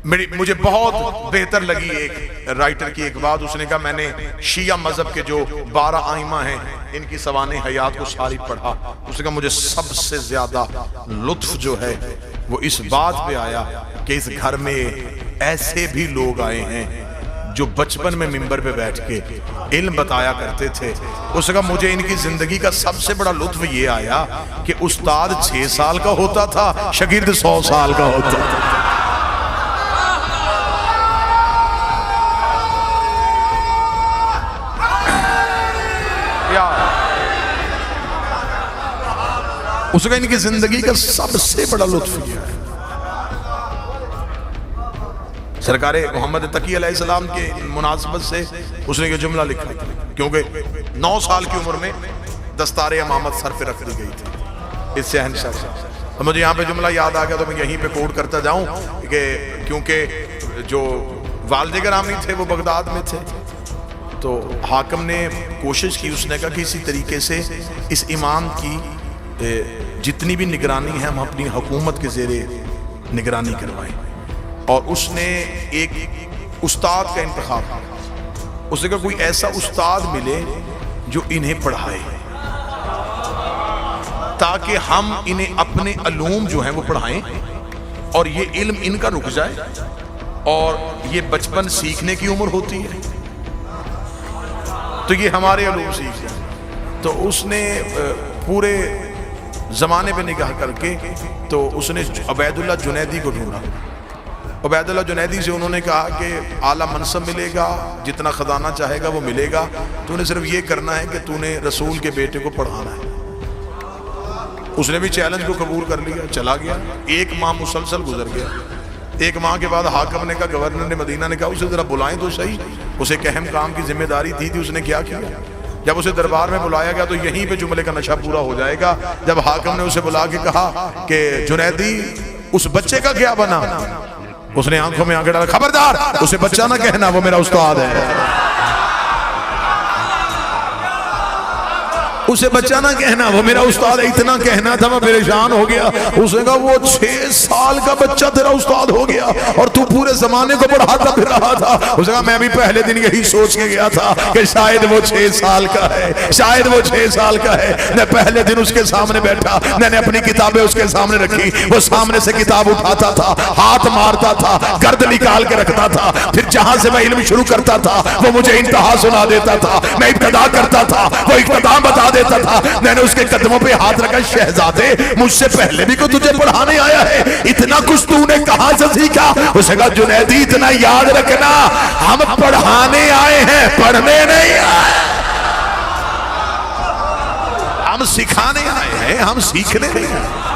مجھے بہت بہتر لگی ایک رائٹر کی ایک بات. اس نے کہا میں نے شیعہ مذہب کے جو 12 ائمہ ہیں ان کی سوانح حیات کو ساری پڑھا. اس نے کہا مجھے سب سے زیادہ لطف جو ہے وہ اس بات پہ آیا کہ اس گھر میں ایسے بھی لوگ آئے ہیں جو بچپن میں منبر پہ بیٹھ کے علم بتایا کرتے تھے. اس نے کہا مجھے ان کی زندگی کا سب سے بڑا لطف یہ آیا کہ استاد 6 سال کا ہوتا تھا، شاگرد 100 سال کا ہوتا تھا. اس کا ان کی زندگی کا سب سے بڑا لطف یہ ہے. سرکار محمد تقی علیہ السلام کے مناسبت سے اس نے یہ جملہ لکھا تھا، کیونکہ 9 سال کی عمر میں دستار امامت سر پہ رکھ دی گئی تھی اس شہنشاہ سے. مجھے یہاں پہ جملہ یاد آ گیا تو میں یہیں پہ کوٹ کرتا جاؤں کہ کیونکہ جو والد گرامی تھے وہ بغداد میں تھے، تو حاکم نے کوشش کی. اس نے کہا کہ اسی طریقے سے اس امام کی جتنی بھی نگرانی ہے ہم اپنی حکومت کے زیر نگرانی کروائیں. اور اس نے ایک استاد کا انتخاب کیا. اس نے کہا کوئی ایسا استاد ملے جو انہیں پڑھائے تاکہ ہم انہیں اپنے علوم جو ہیں وہ پڑھائیں اور یہ علم ان کا رک جائے. اور یہ بچپن سیکھنے کی عمر ہوتی ہے تو یہ ہمارے علوم سیکھ جائیں. تو اس نے پورے زمانے پہ نگاہ کر کے تو اس نے عبید اللہ جنیدی کو ڈھونڈا. عبید اللہ جنیدی سے انہوں نے کہا کہ اعلیٰ منصب ملے گا، جتنا خزانہ چاہے گا وہ ملے گا، تو نے صرف یہ کرنا ہے کہ تو نے رسول کے بیٹے کو پڑھانا ہے. اس نے بھی چیلنج کو قبول کر لیا، چلا گیا. 1 ماہ مسلسل گزر گیا. 1 ماہ کے بعد حاکم نے کہا، گورنر نے مدینہ نے کہا اسے ذرا بلائیں تو صحیح. اسے ایک اہم کام کی ذمہ داری تھی اس نے کیا کیا. جب اسے دربار میں بلایا گیا تو یہیں پہ جملے کا نشہ پورا ہو جائے گا. جب حاکم نے اسے بلا کے کہا کہ جنیدی اس بچے کا کیا بنا، اس نے آنکھوں میں آنکھ ڈالا، خبردار اسے بچہ نہ کہنا، وہ میرا استاد ہے. اسے بچہ نہ کہنا، وہ میرا استاد ہے. اتنا کہنا تھا وہ پریشان ہو گیا. اس نے کہا وہ 6 سال کا بچہ تیرا استاد ہو گیا اور تو پورے زمانے کو پڑھاتا پھر رہا تھا. اس نے کہا میں بھی پہلے دن یہی سوچ کے گیا تھا کہ شاید وہ 6 سال کا ہے، شاید وہ 6 سال کا ہے. میں پہلے دن اس کے سامنے بیٹھا، میں نے اپنی کتابیں اس کے سامنے رکھی. وہ سامنے سے کتاب اٹھاتا تھا، ہاتھ مارتا تھا، گرد نکال کے رکھتا تھا. پھر جہاں سے میں علم شروع کرتا تھا وہ مجھے انتہا سنا دیتا تھا. میں ابتدا کرتا تھا، وہ اختتام بتا دیتا تھا. میں نے اس کے قدموں پہ ہاتھ رکھا، شہزادے مجھ سے پہلے بھی کوئی تجھے پڑھانے آیا ہے، اتنا کچھ تو نے کہاں سے سیکھا. اس نے کہا جنیدی اتنا یاد رکھنا، ہم پڑھانے آئے ہیں، پڑھنے نہیں آئے. ہم سکھانے آئے ہیں، ہم سیکھنے نہیں آئے.